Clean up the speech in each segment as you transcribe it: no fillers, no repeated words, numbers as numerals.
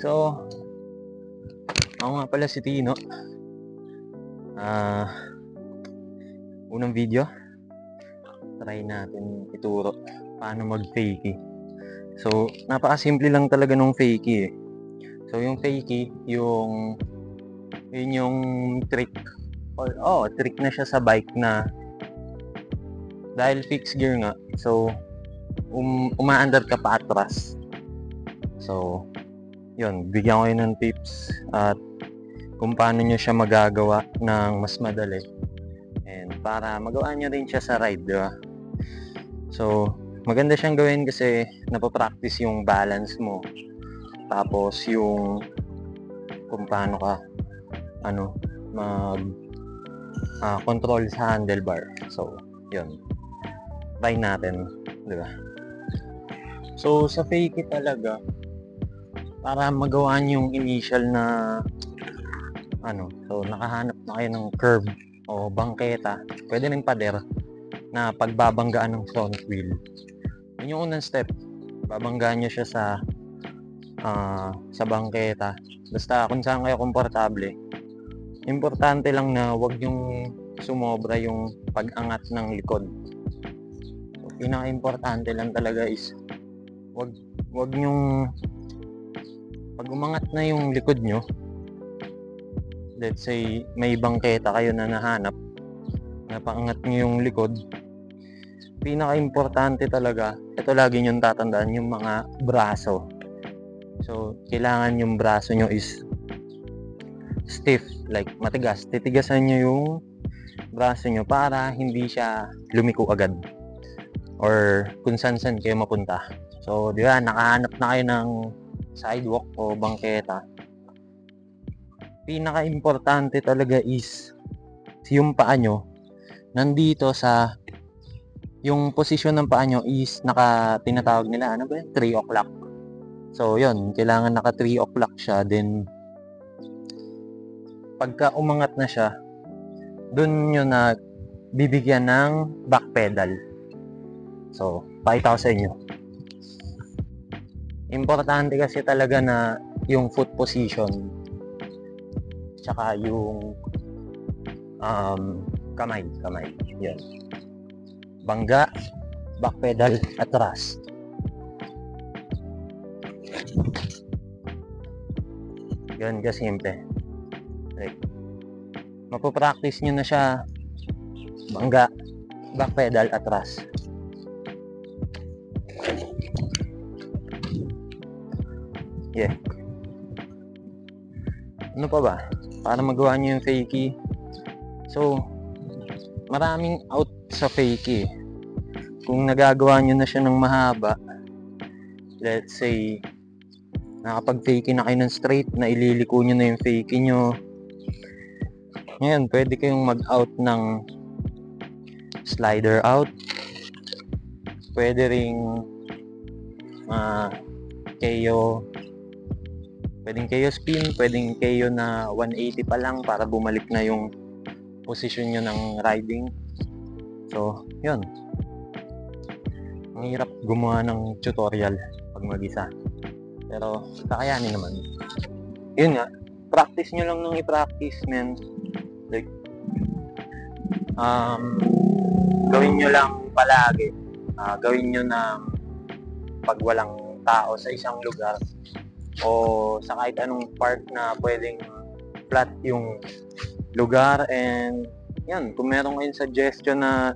So, ako nga pala si Tino. Unang video, try natin ituro paano mag-fakie. So, napakasimple lang talaga nung fakie eh. So, yung fakie, yun yung trick. Trick na siya sa bike na dahil fixed gear nga. So, umaandar ka pa atras. So, yun, bigyan ko yun ng tips at kung paano nyo siya magagawa ng mas madali and para magawa nyo rin siya sa ride, di ba? So, maganda siyang gawin kasi napapractice yung balance mo, tapos yung kung paano ka control sa handlebar. So, yun, try natin, di ba? So, sa fakie talaga, para magawa niyo yung initial na so nakahanap na kayo ng curve o bangketa, pwede rin pader na pagbabanggaan ng front wheel. Yun yung unang step, babanggaan nyo siya sa bangketa. Basta kung saan kayo komportable. Importante lang na wag yung sumobra yung pag-angat ng likod. So, pinaka-importante lang talaga is wag yung pag umangat na yung likod nyo, let's say may bangketa kayo na nahanap, napaangat nyo yung likod, pinaka-importante talaga, ito lagi nyo tatandaan, yung mga braso. So, kailangan yung braso nyo is stiff, like matigas. Titigasan nyo yung braso nyo para hindi siya lumiko agad or kung saan kayo mapunta. So, di ba, nakahanap na kayo ng sidewalk o bangketa. Pinaka-importante talaga is yung paa nyo nandito sa yung posisyon ng paa nyo is tinatawag nila 3 o'clock. So yun, kailangan naka 3 o'clock siya. Then pagka umangat na siya, dun nyo na bibigyan ng back pedal. So pakita ko sa inyo. Importante kasi talaga na yung foot position tsaka yung kamay. Yan. Bangga, back pedal, atras. Yan kasimple. Like, mapapractice nyo na siya. Bangga, back pedal, atras. Yeah. Ano pa ba? Para magawa nyo yung fakie. So, maraming out sa fakie. Kung nagagawa nyo na siya ng mahaba, let's say, nakapag-fakie na kayo ng straight, na ililiko nyo na yung fakie nyo. Ngayon, pwede kayong mag-out ng slider out. Pwede ring pwedeng KO spin, pwedeng KO na 180 pa lang para bumalik na yung position nyo ng riding. So, yun. Ang hirap gumawa ng tutorial pag mag-isa. Pero, kakayanin naman. Yun nga, practice nyo lang nung i-practice, man. Like, gawin nyo lang palagi. Gawin nyo na pag walang tao sa isang lugar o sa kahit anong park na pwedeng flat yung lugar. And yan, kung meron kayong suggestion na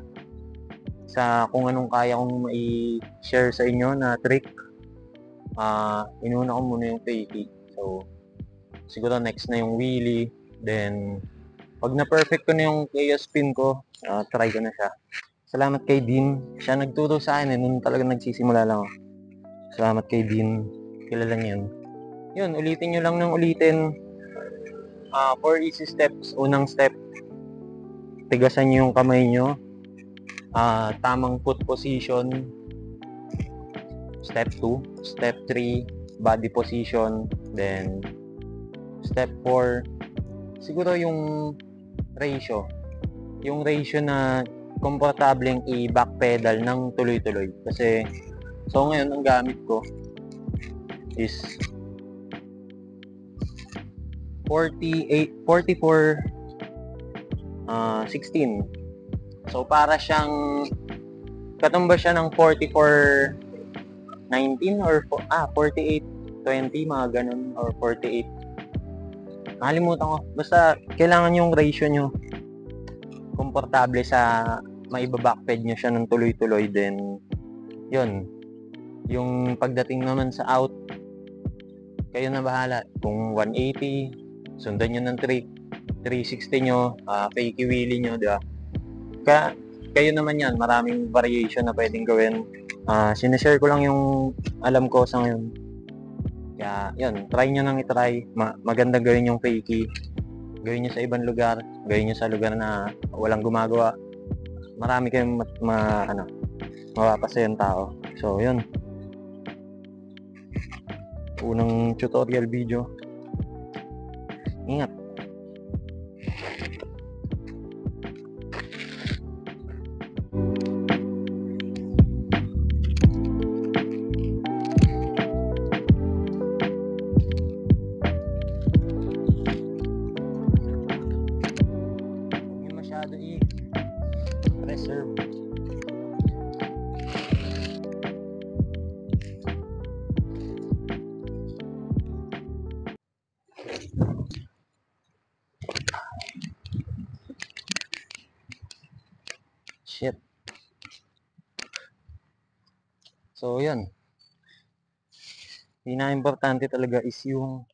sa kung anong kaya kong i-share sa inyo na trick, inuna ko muna yung fakie. So siguro next na yung wheelie, then pag na-perfect ko na yung KO spin ko, try ko na siya. Salamat kay Dean, siya nagturo sa akin nung talaga nagsisimula lang ako. Salamat kay Dean, kilala niyo yun. Ulitin nyo lang ng ulitin. 4 easy steps. Unang step, tigasan nyo yung kamay nyo. Tamang foot position. Step 2. Step 3, body position. Then step 4, siguro yung ratio. Yung ratio na komportableng i-back pedal ng tuloy-tuloy. Kasi, so ngayon, ang gamit ko is 44 16. So, para siyang katumba siya ng 44 19 or 48 20, mga ganun, or 48. Nakalimutan ko. Basta, kailangan yung ratio nyo komportable sa maiba-backped nyo siya ng tuloy-tuloy. Then, yun. Yung pagdating naman sa out, kayo na bahala. Kung 180, sundan nyo ng 360 nyo, fakey wheelie nyo, diba? Kayo naman yan. Maraming variation na pwedeng gawin. Sinashare ko lang yung alam ko sa ngayon. Kaya, yun, try nyo nang itry. Maganda gawin yung fakey. Gawin nyo sa ibang lugar. Gawin nyo sa lugar na walang gumagawa. Marami kayong mapapasayang tao. So, yun. Unang tutorial video. Ingat. Masyado i-preserve. Shit. So, yun. Pinaka-importante talaga is yung